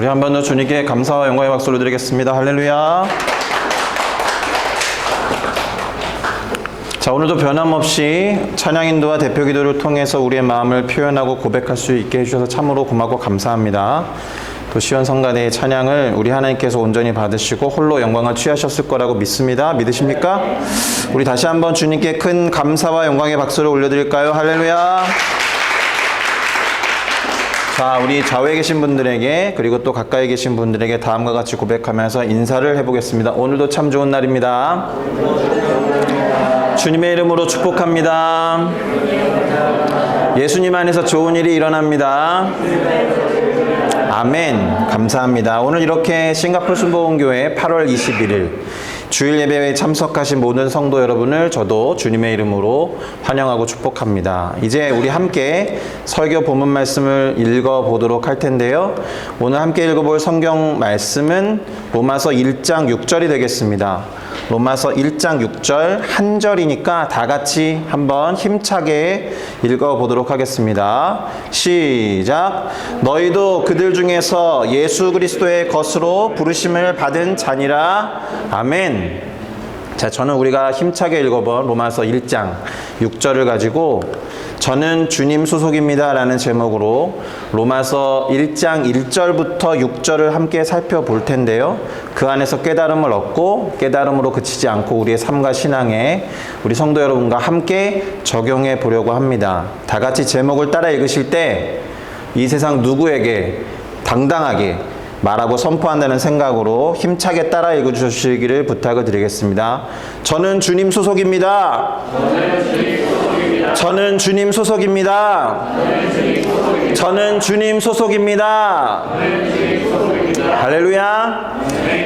우리 한 번 더 주님께 감사와 영광의 박수를 드리겠습니다. 할렐루야. 자, 오늘도 변함없이 찬양 인도와 대표 기도를 통해서 우리의 마음을 표현하고 고백할 수 있게 해주셔서 참으로 고맙고 감사합니다. 또 시원 성가대의 찬양을 우리 하나님께서 온전히 받으시고 홀로 영광을 취하셨을 거라고 믿습니다. 믿으십니까? 우리 다시 한번 주님께 큰 감사와 영광의 박수를 올려드릴까요? 할렐루야. 자, 우리 좌우에 계신 분들에게 그리고 또 가까이 계신 분들에게 다음과 같이 고백하면서 인사를 해보겠습니다. 오늘도 참 좋은 날입니다. 주님의 이름으로 축복합니다. 예수님 안에서 좋은 일이 일어납니다. 아멘. 감사합니다. 오늘 이렇게 싱가포르 순복음교회 8월 21일 주일 예배에 참석하신 모든 성도 여러분을 저도 주님의 이름으로 환영하고 축복합니다. 이제 우리 함께 설교 본문 말씀을 읽어보도록 할 텐데요. 오늘 함께 읽어볼 성경 말씀은 로마서 1장 6절이 되겠습니다. 로마서 1장 6절 한 절이니까 다 같이 한번 힘차게 읽어보도록 하겠습니다. 시작. 너희도 그들 중에서 예수 그리스도의 것으로 부르심을 받은 자니라. 아멘. 자, 저는 우리가 힘차게 읽어본 로마서 1장 6절을 가지고 저는 주님 소속입니다 라는 제목으로 로마서 1장 1절부터 6절을 함께 살펴볼 텐데요. 그 안에서 깨달음을 얻고 깨달음으로 그치지 않고 우리의 삶과 신앙에 우리 성도 여러분과 함께 적용해 보려고 합니다. 다 같이 제목을 따라 읽으실 때 이 세상 누구에게 당당하게 말하고 선포한다는 생각으로 힘차게 따라 읽어주시기를 부탁을 드리겠습니다. 저는 주님 소속입니다. 저는 주님 소속입니다. 저는 주님 소속입니다. 할렐루야.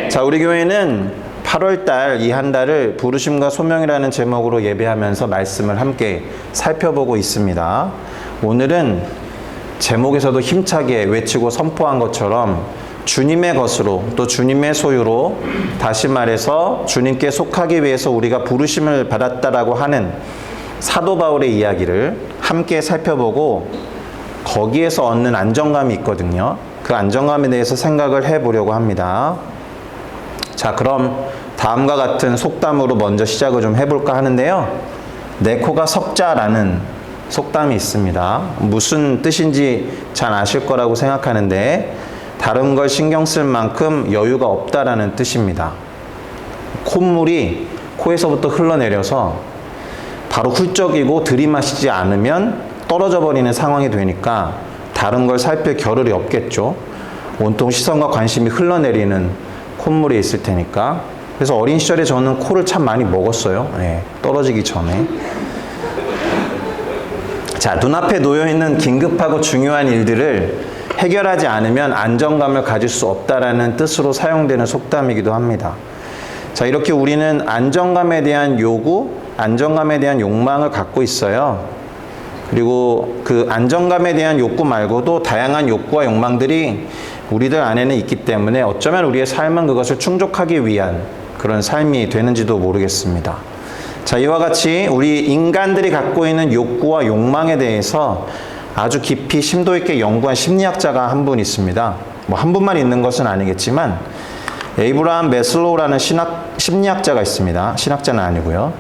자, 우리 교회는 8월달 이 한 달을 부르심과 소명이라는 제목으로 예배하면서 말씀을 함께 살펴보고 있습니다. 오늘은 제목에서도 힘차게 외치고 선포한 것처럼 주님의 것으로 또 주님의 소유로 다시 말해서 주님께 속하기 위해서 우리가 부르심을 받았다라고 하는 사도 바울의 이야기를 함께 살펴보고 거기에서 얻는 안정감이 있거든요. 그 안정감에 대해서 생각을 해보려고 합니다. 자, 그럼 다음과 같은 속담으로 먼저 시작을 좀 해볼까 하는데요. 내 코가 석자라는 속담이 있습니다. 무슨 뜻인지 잘 아실 거라고 생각하는데 다른 걸 신경 쓸 만큼 여유가 없다라는 뜻입니다. 콧물이 코에서부터 흘러내려서 바로 훌쩍이고 들이마시지 않으면 떨어져 버리는 상황이 되니까 다른 걸 살필 겨를이 없겠죠. 온통 시선과 관심이 흘러내리는 콧물이 있을 테니까. 그래서 어린 시절에 저는 코를 참 많이 먹었어요. 네, 떨어지기 전에. 자, 눈앞에 놓여있는 긴급하고 중요한 일들을 해결하지 않으면 안정감을 가질 수 없다라는 뜻으로 사용되는 속담이기도 합니다. 자, 이렇게 우리는 안정감에 대한 요구, 안정감에 대한 욕망을 갖고 있어요. 그리고 그 안정감에 대한 욕구 말고도 다양한 욕구와 욕망들이 우리들 안에는 있기 때문에 어쩌면 우리의 삶은 그것을 충족하기 위한 그런 삶이 되는지도 모르겠습니다. 자, 이와 같이 우리 인간들이 갖고 있는 욕구와 욕망에 대해서 아주 깊이 심도 있게 연구한 심리학자가 한 분 있습니다. 뭐 한 분만 있는 것은 아니겠지만 에이브라함 매슬로우라는 심리학자가 있습니다. 신학자는 아니고요.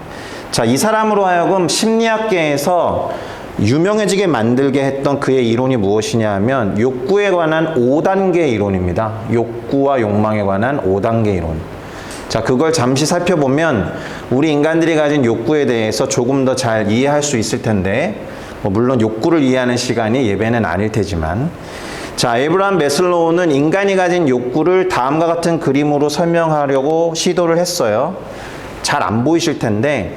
자, 이 사람으로 하여금 심리학계에서 유명해지게 만들게 했던 그의 이론이 무엇이냐 하면 욕구에 관한 5단계 이론입니다. 욕구와 욕망에 관한 5단계 이론. 자, 그걸 잠시 살펴보면 우리 인간들이 가진 욕구에 대해서 조금 더 잘 이해할 수 있을 텐데 물론 욕구를 이해하는 시간이 예배는 아닐 테지만 자, 에이브라함 매슬로우는 인간이 가진 욕구를 다음과 같은 그림으로 설명하려고 시도를 했어요. 잘 안 보이실 텐데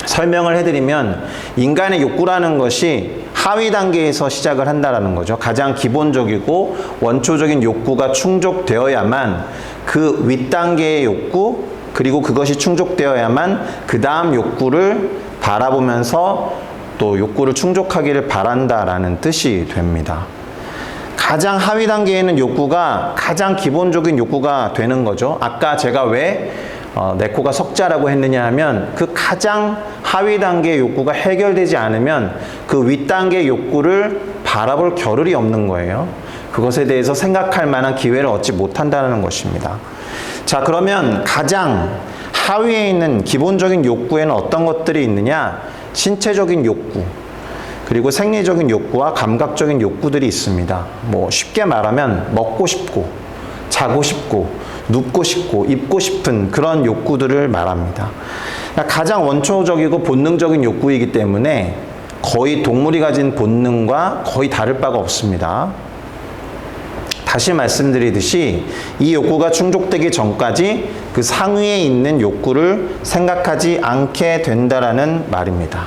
설명을 해드리면 인간의 욕구라는 것이 하위 단계에서 시작을 한다라는 거죠. 가장 기본적이고 원초적인 욕구가 충족되어야만 그 윗단계의 욕구 그리고 그것이 충족되어야만 그 다음 욕구를 바라보면서 또 욕구를 충족하기를 바란다라는 뜻이 됩니다. 가장 하위 단계에는 욕구가 가장 기본적인 욕구가 되는 거죠. 아까 제가 왜 내 코가 석자라고 했느냐 하면 그 가장 하위 단계의 욕구가 해결되지 않으면 그 윗단계의 욕구를 바라볼 겨를이 없는 거예요. 그것에 대해서 생각할 만한 기회를 얻지 못한다는 것입니다. 자, 그러면 가장 하위에 있는 기본적인 욕구에는 어떤 것들이 있느냐? 신체적인 욕구, 그리고 생리적인 욕구와 감각적인 욕구들이 있습니다. 뭐 쉽게 말하면 먹고 싶고, 자고 싶고, 눕고 싶고, 입고 싶은 그런 욕구들을 말합니다. 가장 원초적이고 본능적인 욕구이기 때문에 거의 동물이 가진 본능과 거의 다를 바가 없습니다. 다시 말씀드리듯이 이 욕구가 충족되기 전까지 그 상위에 있는 욕구를 생각하지 않게 된다라는 말입니다.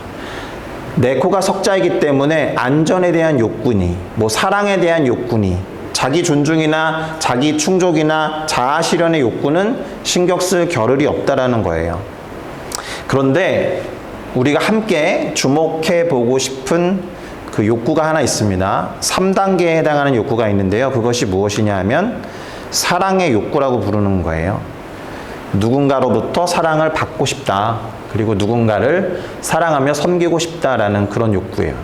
내 코가 석자이기 때문에 안전에 대한 욕구니, 뭐 사랑에 대한 욕구니, 자기 존중이나 자기 충족이나 자아 실현의 욕구는 신경 쓸 겨를이 없다라는 거예요. 그런데 우리가 함께 주목해 보고 싶은 그 욕구가 하나 있습니다. 3단계에 해당하는 욕구가 있는데요. 그것이 무엇이냐 하면 사랑의 욕구라고 부르는 거예요. 누군가로부터 사랑을 받고 싶다. 그리고 누군가를 사랑하며 섬기고 싶다라는 그런 욕구예요.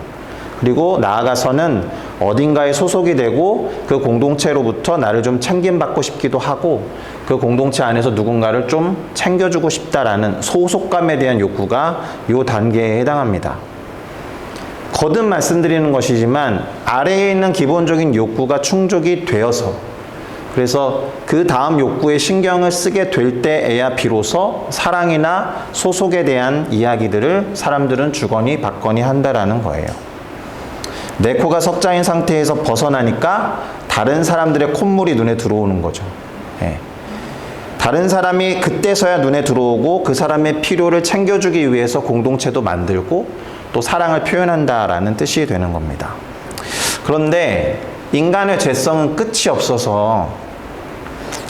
그리고 나아가서는 어딘가에 소속이 되고 그 공동체로부터 나를 좀 챙김받고 싶기도 하고 그 공동체 안에서 누군가를 좀 챙겨주고 싶다라는 소속감에 대한 욕구가 이 단계에 해당합니다. 거듭 말씀드리는 것이지만 아래에 있는 기본적인 욕구가 충족이 되어서 그래서 그 다음 욕구에 신경을 쓰게 될 때에야 비로소 사랑이나 소속에 대한 이야기들을 사람들은 주거니 받거니 한다라는 거예요. 내 코가 석자인 상태에서 벗어나니까 다른 사람들의 콧물이 눈에 들어오는 거죠. 예. 다른 사람이 그때서야 눈에 들어오고 그 사람의 필요를 챙겨주기 위해서 공동체도 만들고 또 사랑을 표현한다라는 뜻이 되는 겁니다. 그런데 인간의 죄성은 끝이 없어서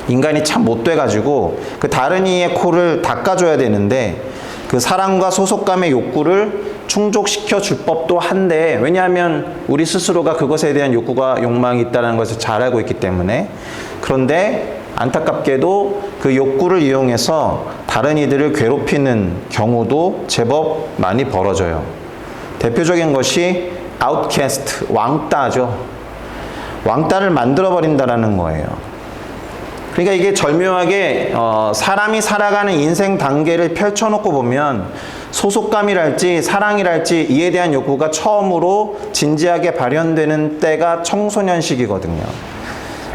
인간이 참 못돼가지고 그 다른 이의 코를 닦아줘야 되는데 그 사랑과 소속감의 욕구를 충족시켜 줄 법도 한데 왜냐하면 우리 스스로가 그것에 대한 욕구가 욕망이 있다는 것을 잘 알고 있기 때문에 그런데 안타깝게도 그 욕구를 이용해서 다른 이들을 괴롭히는 경우도 제법 많이 벌어져요. 대표적인 것이 아웃캐스트, 왕따죠. 왕따를 만들어버린다라는 거예요. 그러니까 이게 절묘하게 사람이 살아가는 인생 단계를 펼쳐놓고 보면 소속감이랄지 사랑이랄지 이에 대한 욕구가 처음으로 진지하게 발현되는 때가 청소년 시기거든요.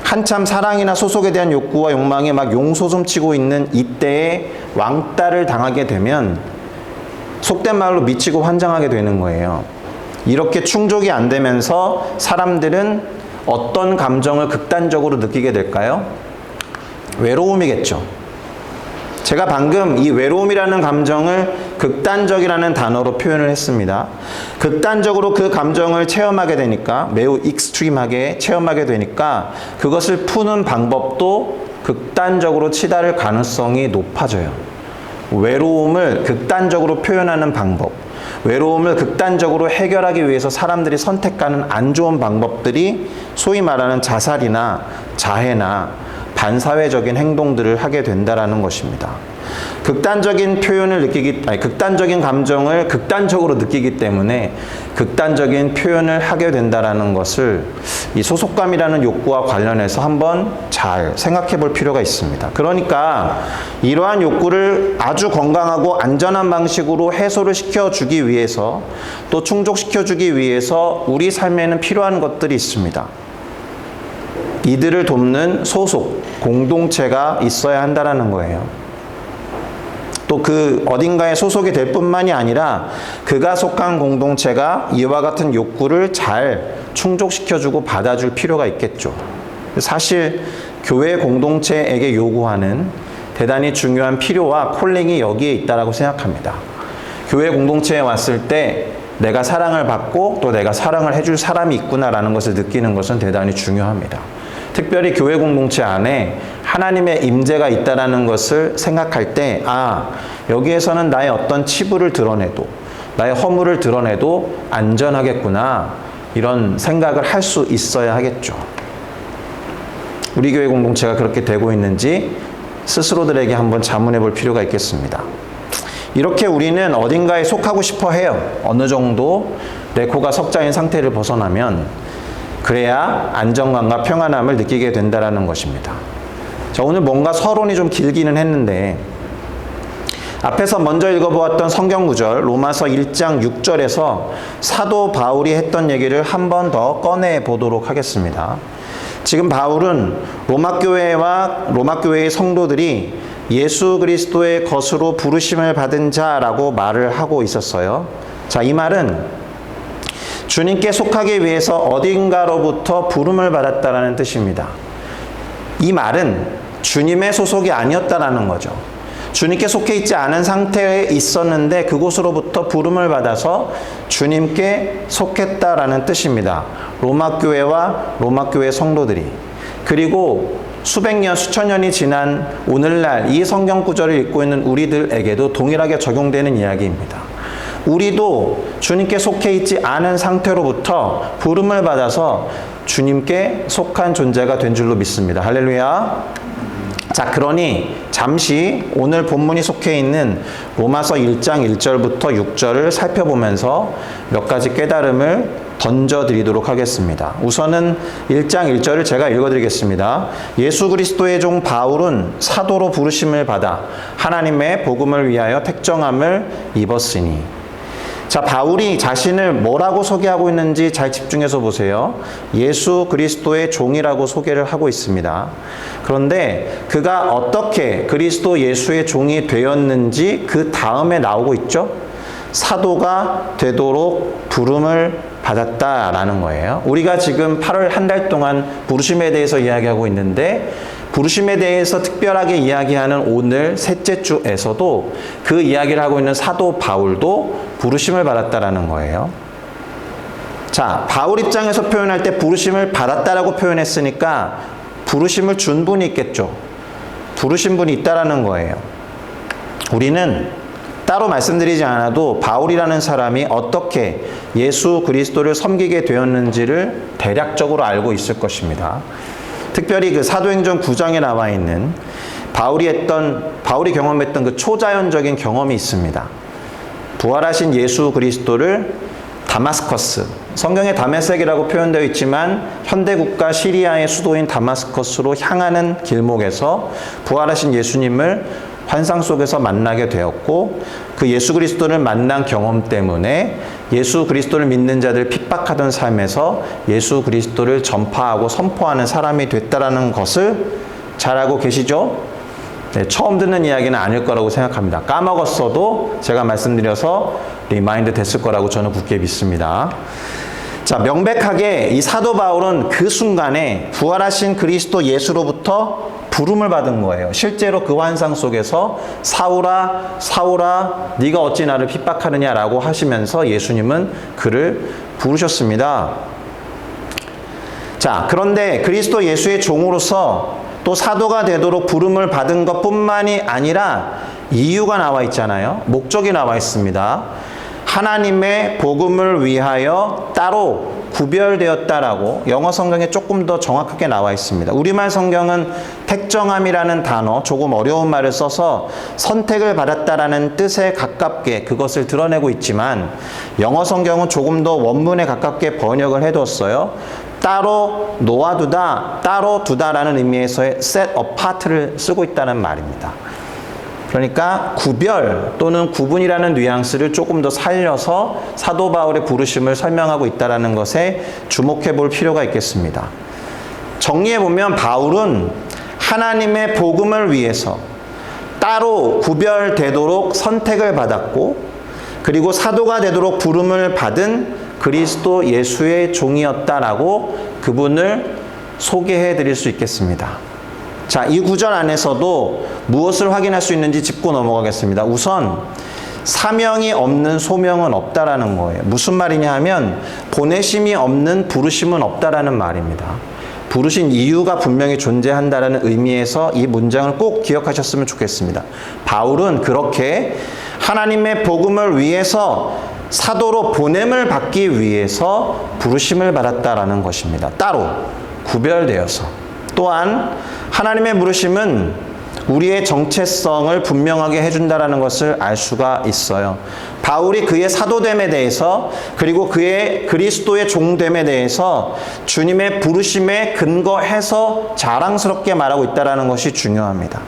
한참 사랑이나 소속에 대한 욕구와 욕망에 막 용솟음치고 있는 이때에 왕따를 당하게 되면 속된 말로 미치고 환장하게 되는 거예요. 이렇게 충족이 안 되면서 사람들은 어떤 감정을 극단적으로 느끼게 될까요? 외로움이겠죠. 제가 방금 이 외로움이라는 감정을 극단적이라는 단어로 표현을 했습니다. 극단적으로 그 감정을 체험하게 되니까 매우 익스트림하게 체험하게 되니까 그것을 푸는 방법도 극단적으로 치달을 가능성이 높아져요. 외로움을 극단적으로 표현하는 방법, 외로움을 극단적으로 해결하기 위해서 사람들이 선택하는 안 좋은 방법들이 소위 말하는 자살이나 자해나 반사회적인 행동들을 하게 된다라는 것입니다. 극단적인 극단적인 감정을 극단적으로 느끼기 때문에 극단적인 표현을 하게 된다라는 것을 이 소속감이라는 욕구와 관련해서 한번 잘 생각해 볼 필요가 있습니다. 그러니까 이러한 욕구를 아주 건강하고 안전한 방식으로 해소를 시켜주기 위해서 또 충족시켜주기 위해서 우리 삶에는 필요한 것들이 있습니다. 이들을 돕는 소속, 공동체가 있어야 한다는 거예요. 또 그 어딘가에 소속이 될 뿐만이 아니라 그가 속한 공동체가 이와 같은 욕구를 잘 충족시켜주고 받아줄 필요가 있겠죠. 사실 교회 공동체에게 요구하는 대단히 중요한 필요와 콜링이 여기에 있다고 생각합니다. 교회 공동체에 왔을 때 내가 사랑을 받고 또 내가 사랑을 해줄 사람이 있구나라는 것을 느끼는 것은 대단히 중요합니다. 특별히 교회 공동체 안에 하나님의 임재가 있다는 것을 생각할 때 여기에서는 나의 어떤 치부를 드러내도 나의 허물을 드러내도 안전하겠구나 이런 생각을 할 수 있어야 하겠죠. 우리 교회 공동체가 그렇게 되고 있는지 스스로들에게 한번 자문해 볼 필요가 있겠습니다. 이렇게 우리는 어딘가에 속하고 싶어 해요. 어느 정도 내 코가 석자인 상태를 벗어나면 그래야 안정감과 평안함을 느끼게 된다는 것입니다. 자, 오늘 뭔가 서론이 좀 길기는 했는데 앞에서 먼저 읽어보았던 성경 구절 로마서 1장 6절에서 사도 바울이 했던 얘기를 한 번 더 꺼내 보도록 하겠습니다. 지금 바울은 로마 교회의 성도들이 예수 그리스도의 것으로 부르심을 받은 자라고 말을 하고 있었어요. 자, 이 말은 주님께 속하기 위해서 어딘가로부터 부름을 받았다라는 뜻입니다. 이 말은 주님의 소속이 아니었다라는 거죠. 주님께 속해 있지 않은 상태에 있었는데 그곳으로부터 부름을 받아서 주님께 속했다라는 뜻입니다. 로마 교회와 로마 교회 성도들이. 그리고 수백 년, 수천 년이 지난 오늘날 이 성경 구절을 읽고 있는 우리들에게도 동일하게 적용되는 이야기입니다. 우리도 주님께 속해 있지 않은 상태로부터 부름을 받아서 주님께 속한 존재가 된 줄로 믿습니다. 할렐루야. 자, 그러니 잠시 오늘 본문이 속해 있는 로마서 1장 1절부터 6절을 살펴보면서 몇 가지 깨달음을 던져드리도록 하겠습니다. 우선은 1장 1절을 제가 읽어드리겠습니다. 예수 그리스도의 종 바울은 사도로 부르심을 받아 하나님의 복음을 위하여 택정함을 입었으니. 자, 바울이 자신을 뭐라고 소개하고 있는지 잘 집중해서 보세요. 예수 그리스도의 종이라고 소개를 하고 있습니다. 그런데 그가 어떻게 그리스도 예수의 종이 되었는지 그 다음에 나오고 있죠. 사도가 되도록 부름을 받았다라는 거예요. 우리가 지금 8월 한 달 동안 부르심에 대해서 이야기하고 있는데 부르심에 대해서 특별하게 이야기하는 오늘 셋째 주에서도 그 이야기를 하고 있는 사도 바울도 부르심을 받았다라는 거예요. 자, 바울 입장에서 표현할 때 부르심을 받았다라고 표현했으니까 부르심을 준 분이 있겠죠. 부르신 분이 있다라는 거예요. 우리는 따로 말씀드리지 않아도 바울이라는 사람이 어떻게 예수 그리스도를 섬기게 되었는지를 대략적으로 알고 있을 것입니다. 특별히 그 사도행전 9장에 나와 있는 바울이 경험했던 그 초자연적인 경험이 있습니다. 부활하신 예수 그리스도를 다마스커스, 성경에 다메섹이라고 표현되어 있지만 현대 국가 시리아의 수도인 다마스커스로 향하는 길목에서 부활하신 예수님을 환상 속에서 만나게 되었고 그 예수 그리스도를 만난 경험 때문에 예수 그리스도를 믿는 자들 핍박하던 삶에서 예수 그리스도를 전파하고 선포하는 사람이 됐다라는 것을 잘 알고 계시죠? 네, 처음 듣는 이야기는 아닐 거라고 생각합니다. 까먹었어도 제가 말씀드려서 리마인드 됐을 거라고 저는 굳게 믿습니다. 자, 명백하게 이 사도 바울은 그 순간에 부활하신 그리스도 예수로부터 부름을 받은 거예요. 실제로 그 환상 속에서 사울아, 사울아, 네가 어찌 나를 핍박하느냐라고 하시면서 예수님은 그를 부르셨습니다. 자, 그런데 그리스도 예수의 종으로서 또 사도가 되도록 부름을 받은 것뿐만이 아니라 이유가 나와 있잖아요. 목적이 나와 있습니다. 하나님의 복음을 위하여 따로 구별되었다라고 영어 성경에 조금 더 정확하게 나와 있습니다. 우리말 성경은 택정함이라는 단어, 조금 어려운 말을 써서 선택을 받았다라는 뜻에 가깝게 그것을 드러내고 있지만 영어 성경은 조금 더 원문에 가깝게 번역을 해뒀어요. 따로 놓아두다, 따로 두다라는 의미에서의 set apart를 쓰고 있다는 말입니다. 그러니까 구별 또는 구분이라는 뉘앙스를 조금 더 살려서 사도 바울의 부르심을 설명하고 있다는 것에 주목해 볼 필요가 있겠습니다. 정리해 보면 바울은 하나님의 복음을 위해서 따로 구별되도록 선택을 받았고 그리고 사도가 되도록 부름을 받은 그리스도 예수의 종이었다라고 그분을 소개해 드릴 수 있겠습니다. 자, 이 구절 안에서도 무엇을 확인할 수 있는지 짚고 넘어가겠습니다. 우선 사명이 없는 소명은 없다라는 거예요. 무슨 말이냐 하면 보내심이 없는 부르심은 없다라는 말입니다. 부르신 이유가 분명히 존재한다라는 의미에서 이 문장을 꼭 기억하셨으면 좋겠습니다. 바울은 그렇게 하나님의 복음을 위해서 사도로 보냄을 받기 위해서 부르심을 받았다라는 것입니다. 따로 구별되어서. 또한 하나님의 부르심은 우리의 정체성을 분명하게 해준다라는 것을 알 수가 있어요. 바울이 그의 사도됨에 대해서 그리고 그의 그리스도의 종됨에 대해서 주님의 부르심에 근거해서 자랑스럽게 말하고 있다는 것이 중요합니다.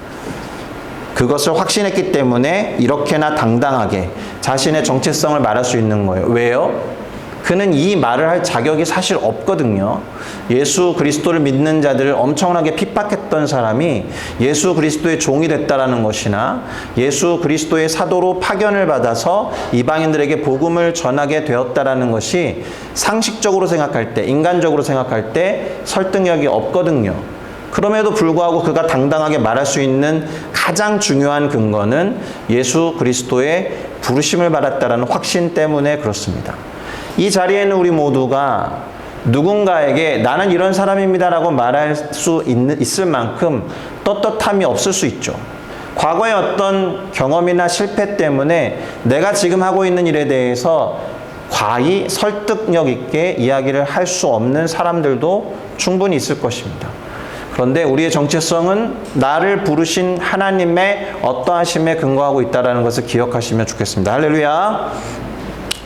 그것을 확신했기 때문에 이렇게나 당당하게 자신의 정체성을 말할 수 있는 거예요. 왜요? 그는 이 말을 할 자격이 사실 없거든요. 예수 그리스도를 믿는 자들을 엄청나게 핍박했던 사람이 예수 그리스도의 종이 됐다라는 것이나 예수 그리스도의 사도로 파견을 받아서 이방인들에게 복음을 전하게 되었다라는 것이 상식적으로 생각할 때, 인간적으로 생각할 때 설득력이 없거든요. 그럼에도 불구하고 그가 당당하게 말할 수 있는 가장 중요한 근거는 예수 그리스도의 부르심을 받았다라는 확신 때문에 그렇습니다. 이 자리에는 우리 모두가 누군가에게 나는 이런 사람입니다라고 말할 수 있을 만큼 떳떳함이 없을 수 있죠. 과거의 어떤 경험이나 실패 때문에 내가 지금 하고 있는 일에 대해서 과히 설득력 있게 이야기를 할 수 없는 사람들도 충분히 있을 것입니다. 그런데 우리의 정체성은 나를 부르신 하나님의 어떠하심에 근거하고 있다는 것을 기억하시면 좋겠습니다. 할렐루야.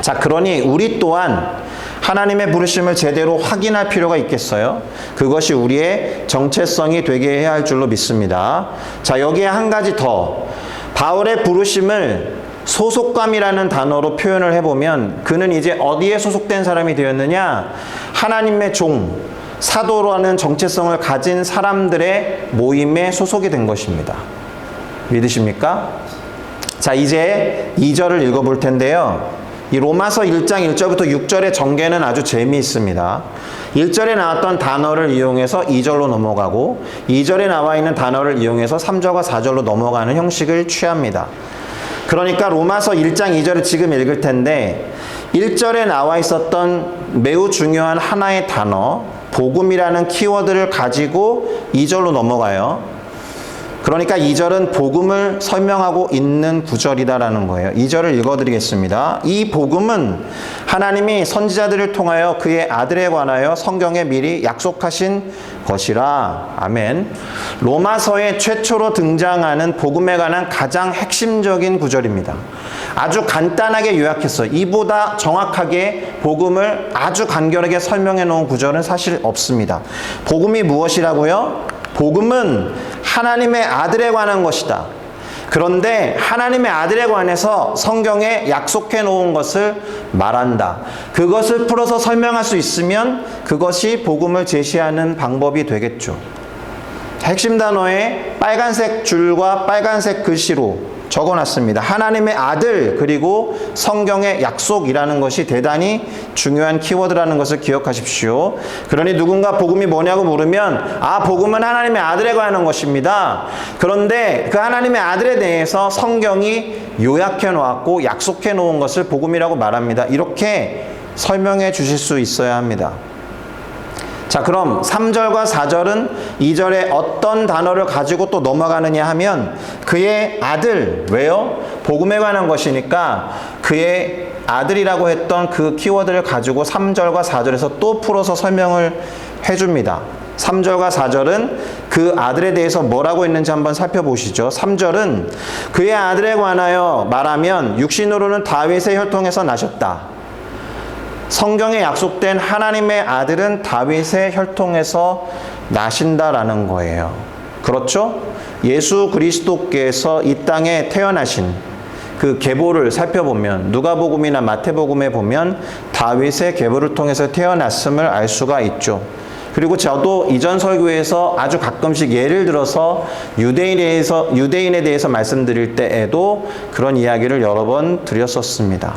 자, 그러니 우리 또한 하나님의 부르심을 제대로 확인할 필요가 있겠어요? 그것이 우리의 정체성이 되게 해야 할 줄로 믿습니다. 자, 여기에 한 가지 더. 바울의 부르심을 소속감이라는 단어로 표현을 해보면 그는 이제 어디에 소속된 사람이 되었느냐? 하나님의 종, 사도라는 정체성을 가진 사람들의 모임에 소속이 된 것입니다. 믿으십니까? 자, 이제 2절을 읽어볼 텐데요. 이 로마서 1장 1절부터 6절의 전개는 아주 재미있습니다. 1절에 나왔던 단어를 이용해서 2절로 넘어가고 2절에 나와 있는 단어를 이용해서 3절과 4절로 넘어가는 형식을 취합니다. 그러니까 로마서 1장 2절을 지금 읽을 텐데 1절에 나와 있었던 매우 중요한 하나의 단어 복음이라는 키워드를 가지고 2절로 넘어가요. 그러니까 2절은 복음을 설명하고 있는 구절이다라는 거예요. 2절을 읽어드리겠습니다. 이 복음은 하나님이 선지자들을 통하여 그의 아들에 관하여 성경에 미리 약속하신 것이라. 아멘. 로마서에 최초로 등장하는 복음에 관한 가장 핵심적인 구절입니다. 아주 간단하게 요약했어요. 이보다 정확하게 복음을 아주 간결하게 설명해 놓은 구절은 사실 없습니다. 복음이 무엇이라고요? 복음은 하나님의 아들에 관한 것이다. 그런데 하나님의 아들에 관해서 성경에 약속해 놓은 것을 말한다. 그것을 풀어서 설명할 수 있으면 그것이 복음을 제시하는 방법이 되겠죠. 핵심 단어에 빨간색 줄과 빨간색 글씨로 적어놨습니다. 하나님의 아들 그리고 성경의 약속이라는 것이 대단히 중요한 키워드라는 것을 기억하십시오. 그러니 누군가 복음이 뭐냐고 물으면 복음은 하나님의 아들에 관한 것입니다. 그런데 그 하나님의 아들에 대해서 성경이 요약해 놓았고 약속해 놓은 것을 복음이라고 말합니다. 이렇게 설명해 주실 수 있어야 합니다. 자, 그럼 3절과 4절은 2절에 어떤 단어를 가지고 또 넘어가느냐 하면 그의 아들, 왜요? 복음에 관한 것이니까 그의 아들이라고 했던 그 키워드를 가지고 3절과 4절에서 또 풀어서 설명을 해줍니다. 3절과 4절은 그 아들에 대해서 뭐라고 했는지 한번 살펴보시죠. 3절은 그의 아들에 관하여 말하면 육신으로는 다윗의 혈통에서 나셨다. 성경에 약속된 하나님의 아들은 다윗의 혈통에서 나신다라는 거예요. 그렇죠? 예수 그리스도께서 이 땅에 태어나신 그 계보를 살펴보면 누가복음이나 마태복음에 보면 다윗의 계보를 통해서 태어났음을 알 수가 있죠. 그리고 저도 이전 설교에서 아주 가끔씩 예를 들어서 유대인에 대해서 말씀드릴 때에도 그런 이야기를 여러 번 드렸었습니다.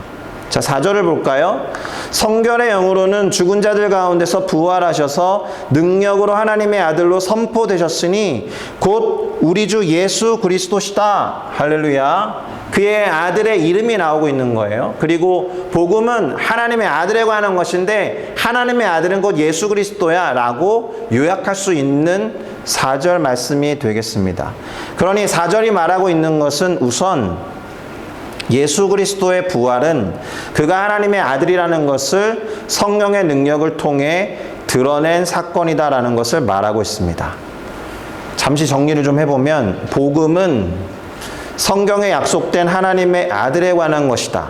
자, 4절을 볼까요? 성결의 영으로는 죽은 자들 가운데서 부활하셔서 능력으로 하나님의 아들로 선포되셨으니 곧 우리 주 예수 그리스도시다. 할렐루야. 그의 아들의 이름이 나오고 있는 거예요. 그리고 복음은 하나님의 아들에 관한 것인데 하나님의 아들은 곧 예수 그리스도야 라고 요약할 수 있는 4절 말씀이 되겠습니다. 그러니 4절이 말하고 있는 것은 우선 예수 그리스도의 부활은 그가 하나님의 아들이라는 것을 성령의 능력을 통해 드러낸 사건이다라는 것을 말하고 있습니다. 잠시 정리를 좀 해보면 복음은 성경에 약속된 하나님의 아들에 관한 것이다.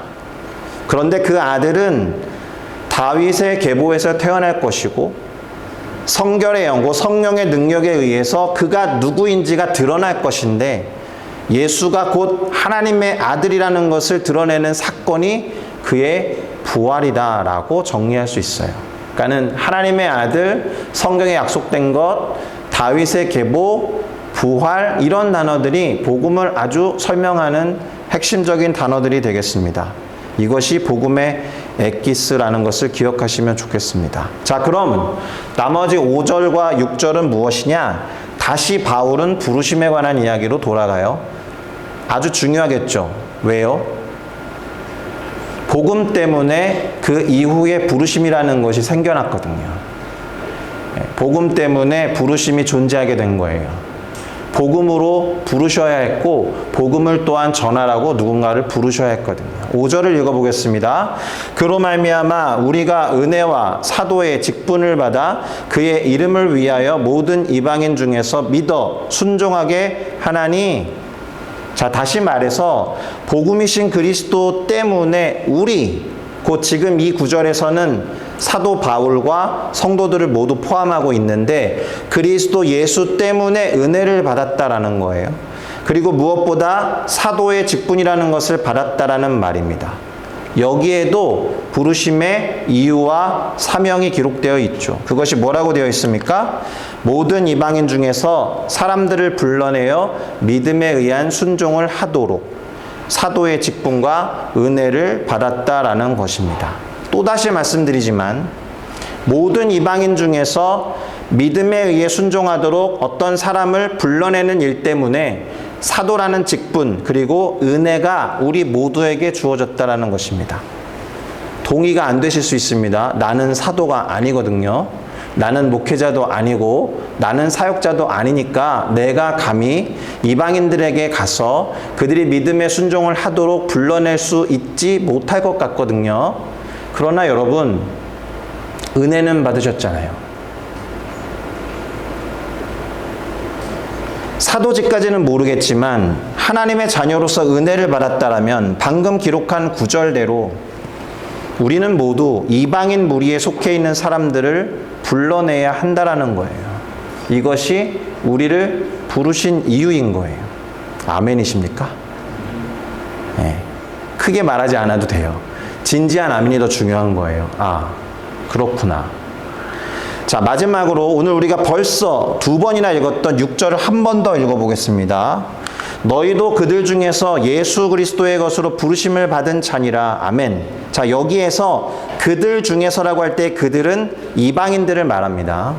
그런데 그 아들은 다윗의 계보에서 태어날 것이고 성결의 영고 성령의 능력에 의해서 그가 누구인지가 드러날 것인데 예수가 곧 하나님의 아들이라는 것을 드러내는 사건이 그의 부활이다라고 정리할 수 있어요. 그러니까는 하나님의 아들, 성경에 약속된 것, 다윗의 계보, 부활 이런 단어들이 복음을 아주 설명하는 핵심적인 단어들이 되겠습니다. 이것이 복음의 엑기스라는 것을 기억하시면 좋겠습니다. 자, 그럼 나머지 5절과 6절은 무엇이냐? 다시 바울은 부르심에 관한 이야기로 돌아가요. 아주 중요하겠죠. 왜요? 복음 때문에 그 이후에 부르심이라는 것이 생겨났거든요. 복음 때문에 부르심이 존재하게 된 거예요. 복음으로 부르셔야 했고 복음을 또한 전하라고 누군가를 부르셔야 했거든요. 5절을 읽어보겠습니다. 그로 말미암아 우리가 은혜와 사도의 직분을 받아 그의 이름을 위하여 모든 이방인 중에서 믿어 순종하게 하나니. 자, 다시 말해서 복음이신 그리스도 때문에 우리, 곧 지금 이 구절에서는 사도 바울과 성도들을 모두 포함하고 있는데 그리스도 예수 때문에 은혜를 받았다라는 거예요. 그리고 무엇보다 사도의 직분이라는 것을 받았다라는 말입니다. 여기에도 부르심의 이유와 사명이 기록되어 있죠. 그것이 뭐라고 되어 있습니까? 모든 이방인 중에서 사람들을 불러내어 믿음에 의한 순종을 하도록 사도의 직분과 은혜를 받았다라는 것입니다. 또다시 말씀드리지만 모든 이방인 중에서 믿음에 의해 순종하도록 어떤 사람을 불러내는 일 때문에 사도라는 직분 그리고 은혜가 우리 모두에게 주어졌다라는 것입니다. 동의가 안 되실 수 있습니다. 나는 사도가 아니거든요. 나는 목회자도 아니고 나는 사역자도 아니니까 내가 감히 이방인들에게 가서 그들이 믿음에 순종을 하도록 불러낼 수 있지 못할 것 같거든요. 그러나 여러분, 은혜는 받으셨잖아요. 사도직까지는 모르겠지만 하나님의 자녀로서 은혜를 받았다라면 방금 기록한 구절대로 우리는 모두 이방인 무리에 속해 있는 사람들을 불러내야 한다라는 거예요. 이것이 우리를 부르신 이유인 거예요. 아멘이십니까? 네. 크게 말하지 않아도 돼요. 진지한 아멘이 더 중요한 거예요. 아, 그렇구나. 자, 마지막으로 오늘 우리가 벌써 2번이나 읽었던 6절을 한 번 더 읽어보겠습니다. 너희도 그들 중에서 예수 그리스도의 것으로 부르심을 받은 자니라. 아멘. 자, 여기에서 그들 중에서라고 할 때 그들은 이방인들을 말합니다.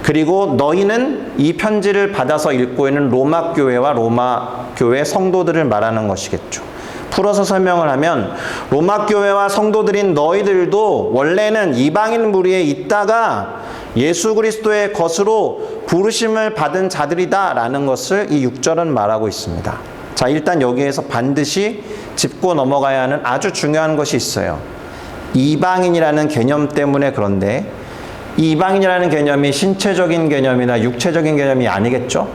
그리고 너희는 이 편지를 받아서 읽고 있는 로마 교회와 로마 교회 성도들을 말하는 것이겠죠. 풀어서 설명을 하면 로마 교회와 성도들인 너희들도 원래는 이방인 무리에 있다가 예수 그리스도의 것으로 부르심을 받은 자들이다 라는 것을 이 6절은 말하고 있습니다. 자, 일단 여기에서 반드시 짚고 넘어가야 하는 아주 중요한 것이 있어요. 이방인이라는 개념 때문에. 그런데 이 이방인이라는 개념이 신체적인 개념이나 육체적인 개념이 아니겠죠?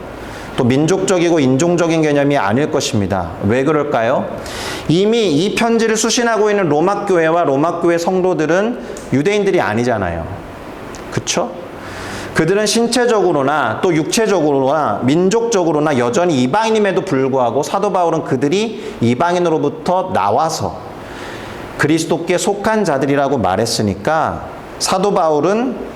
또 민족적이고 인종적인 개념이 아닐 것입니다. 왜 그럴까요? 이미 이 편지를 수신하고 있는 로마 교회와 로마 교회 성도들은 유대인들이 아니잖아요. 그쵸? 그들은 신체적으로나 또 육체적으로나 민족적으로나 여전히 이방인임에도 불구하고 사도 바울은 그들이 이방인으로부터 나와서 그리스도께 속한 자들이라고 말했으니까 사도 바울은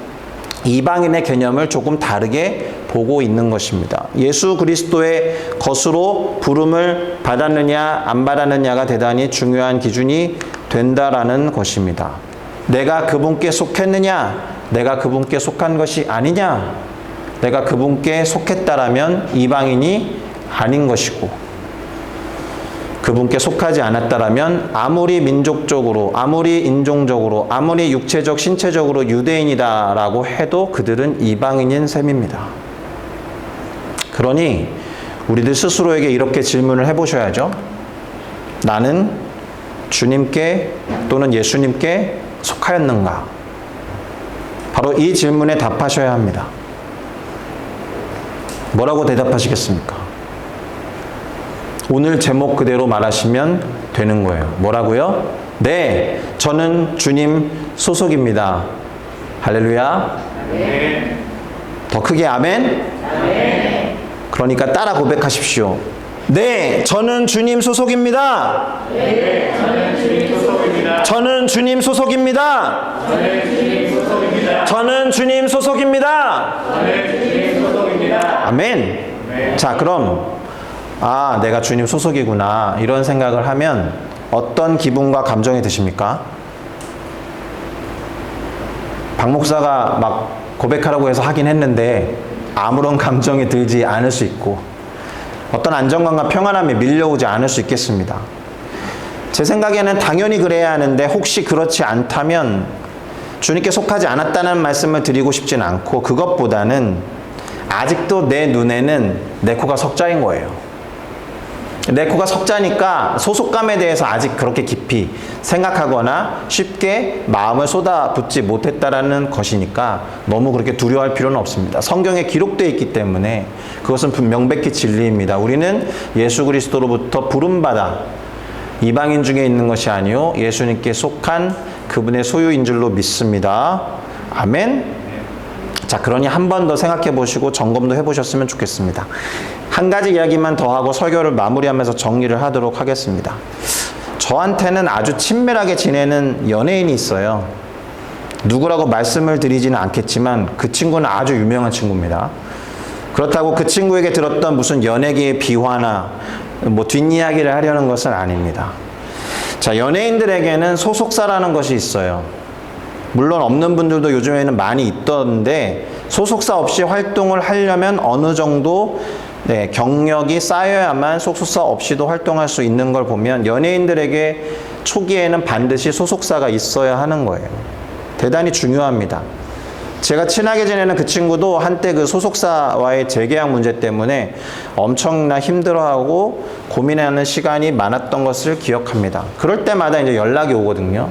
이방인의 개념을 조금 다르게 보고 있는 것입니다. 예수 그리스도의 것으로 부름을 받았느냐 안 받았느냐가 대단히 중요한 기준이 된다라는 것입니다. 내가 그분께 속했느냐, 내가 그분께 속한 것이 아니냐, 내가 그분께 속했다라면 이방인이 아닌 것이고, 그분께 속하지 않았다라면 아무리 민족적으로, 아무리 인종적으로, 아무리 육체적, 신체적으로 유대인이다라고 해도 그들은 이방인인 셈입니다. 그러니 우리들 스스로에게 이렇게 질문을 해보셔야죠. 나는 주님께 또는 예수님께 속하였는가? 바로 이 질문에 답하셔야 합니다. 뭐라고 대답하시겠습니까? 오늘 제목 그대로 말하시면 되는 거예요. 뭐라고요? 네, 저는 주님 소속입니다. 할렐루야. 아멘. 더 크게 아멘. 아멘. 그러니까 따라 고백하십시오. 네, 저는 주님 소속입니다. 네, 저는 주님 소속입니다. 저는 주님 소속입니다. 저는 주님 소속입니다. 저는 주님 소속입니다. 저는 주님 소속입니다. 아멘. 아멘. 자, 그럼 내가 주님 소속이구나 이런 생각을 하면 어떤 기분과 감정이 드십니까? 박 목사가 막 고백하라고 해서 하긴 했는데 아무런 감정이 들지 않을 수 있고 어떤 안정감과 평안함이 밀려오지 않을 수 있겠습니다. 제 생각에는 당연히 그래야 하는데 혹시 그렇지 않다면 주님께 속하지 않았다는 말씀을 드리고 싶진 않고 그것보다는 아직도 내 눈에는 내 코가 석자인 거예요. 내 코가 석자니까 소속감에 대해서 아직 그렇게 깊이 생각하거나 쉽게 마음을 쏟아붓지 못했다라는 것이니까 너무 그렇게 두려워할 필요는 없습니다. 성경에 기록되어 있기 때문에 그것은 명백히 진리입니다. 우리는 예수 그리스도로부터 부름받아 이방인 중에 있는 것이 아니요 예수님께 속한 그분의 소유인 줄로 믿습니다. 아멘. 자, 그러니 한 번 더 생각해 보시고 점검도 해 보셨으면 좋겠습니다. 한 가지 이야기만 더 하고 설교를 마무리하면서 정리를 하도록 하겠습니다. 저한테는 아주 친밀하게 지내는 연예인이 있어요. 누구라고 말씀을 드리지는 않겠지만 그 친구는 아주 유명한 친구입니다. 그렇다고 그 친구에게 들었던 무슨 연예계의 비화나 뒷이야기를 하려는 것은 아닙니다. 자, 연예인들에게는 소속사라는 것이 있어요. 물론 없는 분들도 요즘에는 많이 있던데 소속사 없이 활동을 하려면 어느 정도 경력이 쌓여야만 소속사 없이도 활동할 수 있는 걸 보면 연예인들에게 초기에는 반드시 소속사가 있어야 하는 거예요. 대단히 중요합니다. 제가 친하게 지내는 그 친구도 한때 그 소속사와의 재계약 문제 때문에 엄청나 힘들어하고 고민하는 시간이 많았던 것을 기억합니다. 그럴 때마다 이제 연락이 오거든요.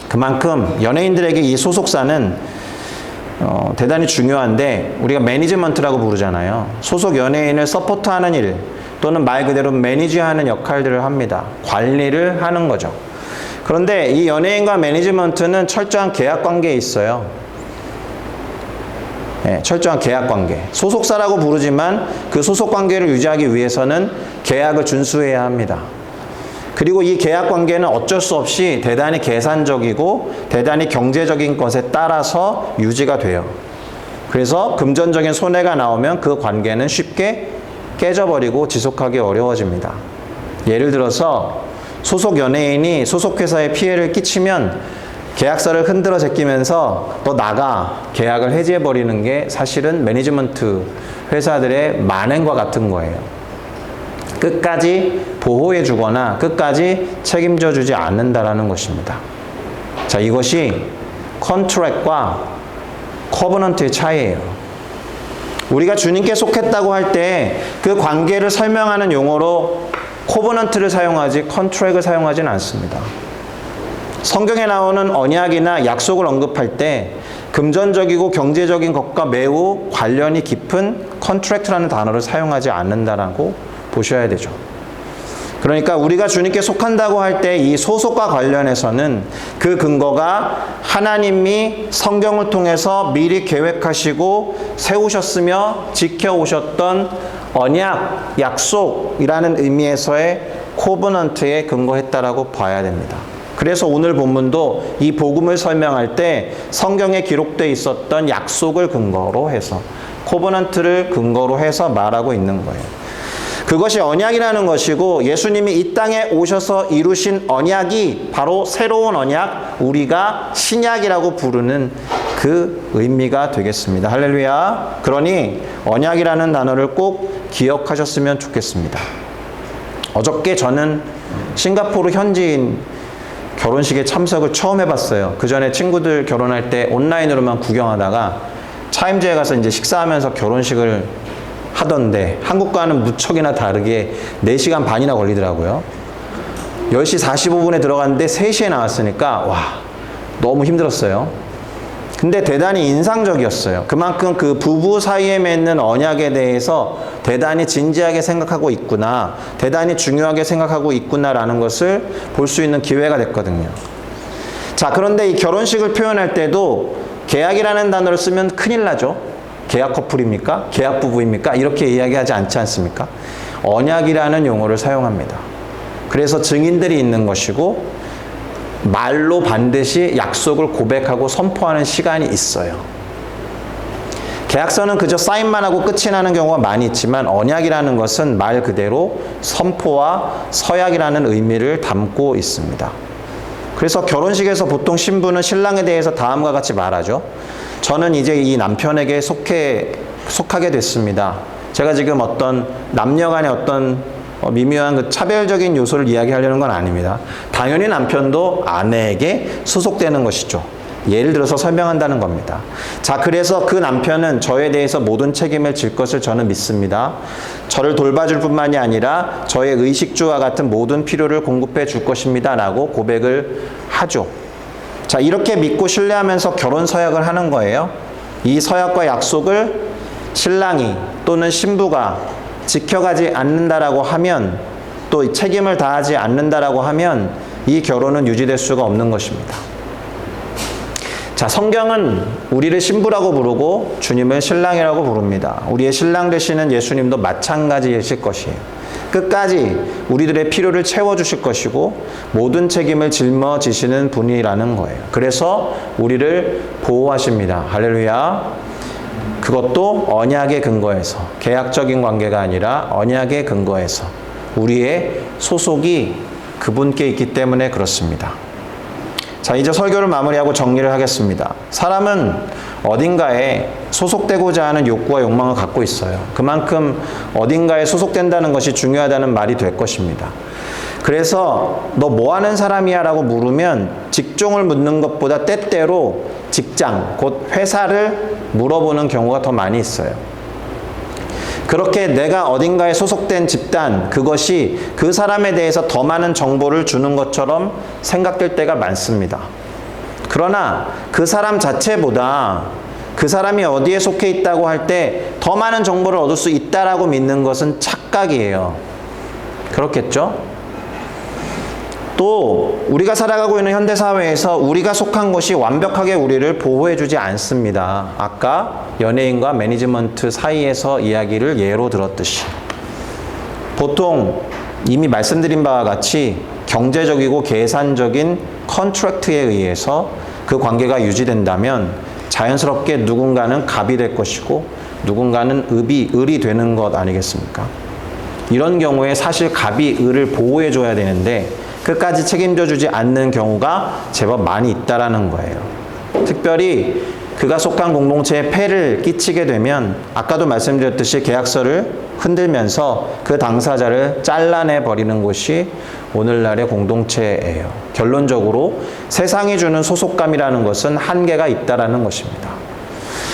그만큼 연예인들에게 이 소속사는 대단히 중요한데 우리가 매니지먼트라고 부르잖아요. 소속 연예인을 서포트하는 일 또는 말 그대로 매니지하는 역할들을 합니다. 관리를 하는 거죠. 그런데 이 연예인과 매니지먼트는 철저한 계약 관계에 있어요. 철저한 계약 관계. 소속사라고 부르지만 그 소속 관계를 유지하기 위해서는 계약을 준수해야 합니다. 그리고 이 계약 관계는 어쩔 수 없이 대단히 계산적이고 대단히 경제적인 것에 따라서 유지가 돼요. 그래서 금전적인 손해가 나오면 그 관계는 쉽게 깨져버리고 지속하기 어려워집니다. 예를 들어서 소속 연예인이 소속 회사에 피해를 끼치면 계약서를 흔들어 제끼면서 너 나가 계약을 해지해버리는 게 사실은 매니지먼트 회사들의 만행과 같은 거예요. 끝까지 보호해 주거나 끝까지 책임져 주지 않는다라는 것입니다. 자, 이것이 컨트랙과 커버넌트의 차이예요. 우리가 주님께 속했다고 할 때 그 관계를 설명하는 용어로 커버넌트를 사용하지 컨트랙을 사용하지는 않습니다. 성경에 나오는 언약이나 약속을 언급할 때 금전적이고 경제적인 것과 매우 관련이 깊은 컨트랙트라는 단어를 사용하지 않는다라고 보셔야 되죠. 그러니까 우리가 주님께 속한다고 할 때 이 소속과 관련해서는 그 근거가 하나님이 성경을 통해서 미리 계획하시고 세우셨으며 지켜오셨던 언약, 약속이라는 의미에서의 코버넌트에 근거했다라고 봐야 됩니다. 그래서 오늘 본문도 이 복음을 설명할 때 성경에 기록되어 있었던 약속을 근거로 해서 코버넌트를 근거로 해서 말하고 있는 거예요. 그것이 언약이라는 것이고 예수님이 이 땅에 오셔서 이루신 언약이 바로 새로운 언약, 우리가 신약이라고 부르는 그 의미가 되겠습니다. 할렐루야. 그러니 언약이라는 단어를 꼭 기억하셨으면 좋겠습니다. 어저께 저는 싱가포르 현지인 결혼식에 참석을 처음 해봤어요. 그 전에 친구들 결혼할 때 온라인으로만 구경하다가 차임즈에 가서 이제 식사하면서 결혼식을 하던데 한국과는 무척이나 다르게 4시간 반이나 걸리더라고요. 10시 45분에 들어갔는데 3시에 나왔으니까 와, 너무 힘들었어요. 근데 대단히 인상적이었어요. 그만큼 그 부부 사이에 맺는 언약에 대해서 대단히 진지하게 생각하고 있구나, 대단히 중요하게 생각하고 있구나라는 것을 볼 수 있는 기회가 됐거든요. 자, 그런데 이 결혼식을 표현할 때도 계약이라는 단어를 쓰면 큰일 나죠. 계약 커플입니까? 계약 부부입니까? 이렇게 이야기하지 않지 않습니까? 언약이라는 용어를 사용합니다. 그래서 증인들이 있는 것이고 말로 반드시 약속을 고백하고 선포하는 시간이 있어요. 계약서는 그저 사인만 하고 끝이 나는 경우가 많이 있지만 언약이라는 것은 말 그대로 선포와 서약이라는 의미를 담고 있습니다. 그래서 결혼식에서 보통 신부는 신랑에 대해서 다음과 같이 말하죠. 저는 이제 이 남편에게 속하게 됐습니다. 제가 지금 어떤 남녀 간의 어떤 미묘한 그 차별적인 요소를 이야기하려는 건 아닙니다. 당연히 남편도 아내에게 소속되는 것이죠. 예를 들어서 설명한다는 겁니다. 자, 그래서 그 남편은 저에 대해서 모든 책임을 질 것을 저는 믿습니다. 저를 돌봐줄 뿐만이 아니라 저의 의식주와 같은 모든 필요를 공급해 줄 것입니다. 라고 고백을 하죠. 자, 이렇게 믿고 신뢰하면서 결혼 서약을 하는 거예요. 이 서약과 약속을 신랑이 또는 신부가 지켜가지 않는다라고 하면, 또 책임을 다하지 않는다라고 하면 이 결혼은 유지될 수가 없는 것입니다. 자, 성경은 우리를 신부라고 부르고 주님을 신랑이라고 부릅니다. 우리의 신랑 되시는 예수님도 마찬가지이실 것이에요. 끝까지 우리들의 필요를 채워주실 것이고 모든 책임을 짊어지시는 분이라는 거예요. 그래서 우리를 보호하십니다. 할렐루야. 그것도 언약의 근거에서, 계약적인 관계가 아니라 언약의 근거에서 우리의 소속이 그분께 있기 때문에 그렇습니다. 자, 이제 설교를 마무리하고 정리를 하겠습니다. 사람은 어딘가에 소속되고자 하는 욕구와 욕망을 갖고 있어요. 그만큼 어딘가에 소속된다는 것이 중요하다는 말이 될 것입니다. 그래서 너 뭐 하는 사람이야? 라고 물으면 직종을 묻는 것보다 때때로 직장, 곧 회사를 물어보는 경우가 더 많이 있어요. 그렇게 내가 어딘가에 소속된 집단, 그것이 그 사람에 대해서 더 많은 정보를 주는 것처럼 생각될 때가 많습니다. 그러나 그 사람 자체보다 그 사람이 어디에 속해 있다고 할 때 더 많은 정보를 얻을 수 있다라고 믿는 것은 착각이에요. 그렇겠죠? 또 우리가 살아가고 있는 현대사회에서 우리가 속한 것이 완벽하게 우리를 보호해주지 않습니다. 아까 연예인과 매니지먼트 사이에서 이야기를 예로 들었듯이 보통 이미 말씀드린 바와 같이 경제적이고 계산적인 컨트랙트에 의해서 그 관계가 유지된다면 자연스럽게 누군가는 갑이 될 것이고 누군가는 을이 되는 것 아니겠습니까? 이런 경우에 사실 갑이 을을 보호해줘야 되는데 끝까지 책임져 주지 않는 경우가 제법 많이 있다라는 거예요. 특별히 그가 속한 공동체에 폐를 끼치게 되면 아까도 말씀드렸듯이 계약서를 흔들면서 그 당사자를 잘라내 버리는 것이 오늘날의 공동체예요. 결론적으로 세상이 주는 소속감이라는 것은 한계가 있다라는 것입니다.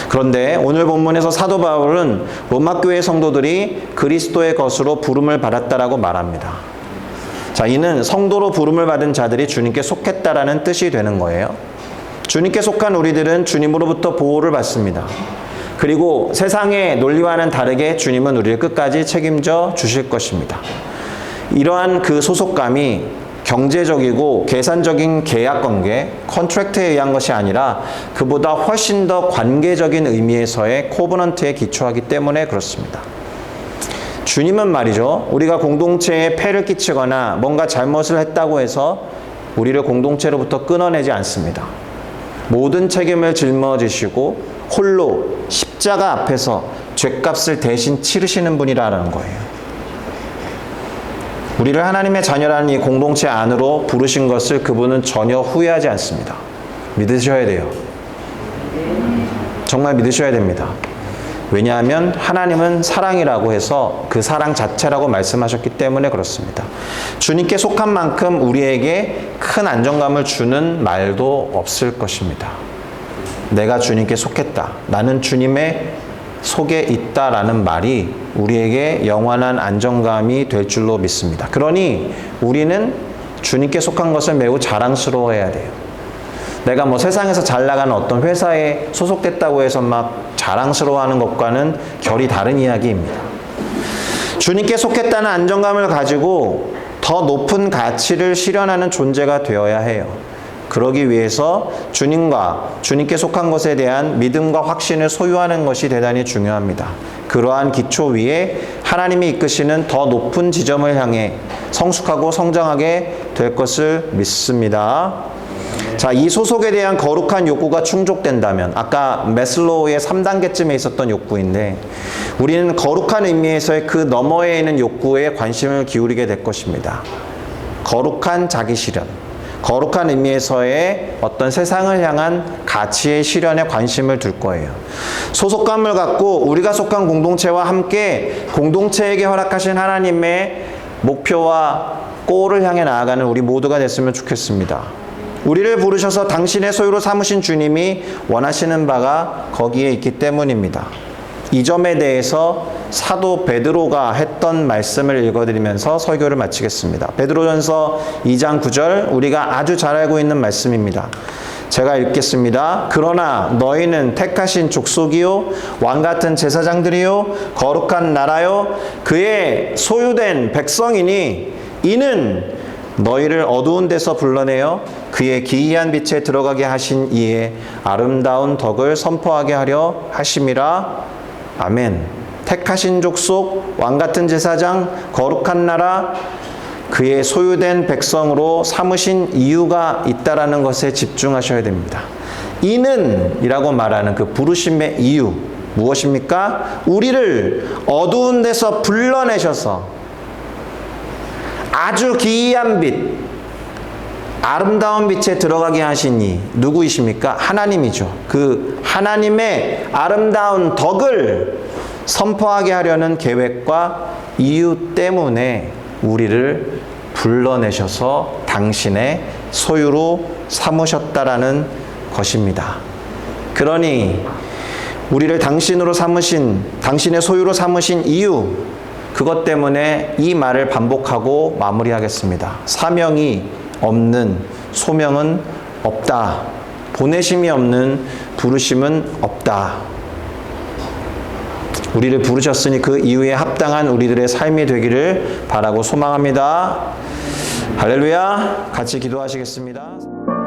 그런데 오늘 본문에서 사도 바울은 로마 교회 성도들이 그리스도의 것으로 부름을 받았다라고 말합니다. 자, 이는 성도로 부름을 받은 자들이 주님께 속했다라는 뜻이 되는 거예요. 주님께 속한 우리들은 주님으로부터 보호를 받습니다. 그리고 세상의 논리와는 다르게 주님은 우리를 끝까지 책임져 주실 것입니다. 이러한 그 소속감이 경제적이고 계산적인 계약관계, 컨트랙트에 의한 것이 아니라 그보다 훨씬 더 관계적인 의미에서의 코버넌트에 기초하기 때문에 그렇습니다. 주님은 말이죠, 우리가 공동체에 폐를 끼치거나 뭔가 잘못을 했다고 해서 우리를 공동체로부터 끊어내지 않습니다. 모든 책임을 짊어지시고 홀로 십자가 앞에서 죗값을 대신 치르시는 분이라는 거예요. 우리를 하나님의 자녀라는 이 공동체 안으로 부르신 것을 그분은 전혀 후회하지 않습니다. 믿으셔야 돼요. 정말 믿으셔야 됩니다. 왜냐하면 하나님은 사랑이라고 해서 그 사랑 자체라고 말씀하셨기 때문에 그렇습니다. 주님께 속한 만큼 우리에게 큰 안정감을 주는 말도 없을 것입니다. 내가 주님께 속했다. 나는 주님의 속에 있다라는 말이 우리에게 영원한 안정감이 될 줄로 믿습니다. 그러니 우리는 주님께 속한 것을 매우 자랑스러워해야 돼요. 내가 뭐 세상에서 잘 나가는 어떤 회사에 소속됐다고 해서 막 자랑스러워하는 것과는 결이 다른 이야기입니다. 주님께 속했다는 안정감을 가지고 더 높은 가치를 실현하는 존재가 되어야 해요. 그러기 위해서 주님께 속한 것에 대한 믿음과 확신을 소유하는 것이 대단히 중요합니다. 그러한 기초 위에 하나님이 이끄시는 더 높은 지점을 향해 성숙하고 성장하게 될 것을 믿습니다. 자, 이 소속에 대한 거룩한 욕구가 충족된다면, 아까 매슬로우의 3단계쯤에 있었던 욕구인데, 우리는 거룩한 의미에서의 그 너머에 있는 욕구에 관심을 기울이게 될 것입니다. 거룩한 자기 실현, 거룩한 의미에서의 어떤 세상을 향한 가치의 실현에 관심을 둘 거예요. 소속감을 갖고 우리가 속한 공동체와 함께 공동체에게 허락하신 하나님의 목표와 골을 향해 나아가는 우리 모두가 됐으면 좋겠습니다. 우리를 부르셔서 당신의 소유로 삼으신 주님이 원하시는 바가 거기에 있기 때문입니다. 이 점에 대해서 사도 베드로가 했던 말씀을 읽어드리면서 설교를 마치겠습니다. 베드로전서 2장 9절, 우리가 아주 잘 알고 있는 말씀입니다. 제가 읽겠습니다. 그러나 너희는 택하신 족속이요, 왕같은 제사장들이요, 거룩한 나라요, 그의 소유된 백성이니 이는 너희를 어두운 데서 불러내어 그의 기이한 빛에 들어가게 하신 이의 아름다운 덕을 선포하게 하려 하심이라. 아멘. 택하신 족속, 왕같은 제사장, 거룩한 나라, 그의 소유된 백성으로 삼으신 이유가 있다라는 것에 집중하셔야 됩니다. 이는 이라고 말하는 그 부르심의 이유 무엇입니까? 우리를 어두운 데서 불러내셔서 아주 기이한 빛, 아름다운 빛에 들어가게 하신 이 누구이십니까? 하나님이죠. 그 하나님의 아름다운 덕을 선포하게 하려는 계획과 이유 때문에 우리를 불러내셔서 당신의 소유로 삼으셨다라는 것입니다. 그러니 우리를 당신의 소유로 삼으신 이유, 그것 때문에 이 말을 반복하고 마무리하겠습니다. 사명이 없는 소명은 없다. 보내심이 없는 부르심은 없다. 우리를 부르셨으니 그 이유에 합당한 우리들의 삶이 되기를 바라고 소망합니다. 할렐루야. 같이 기도하시겠습니다.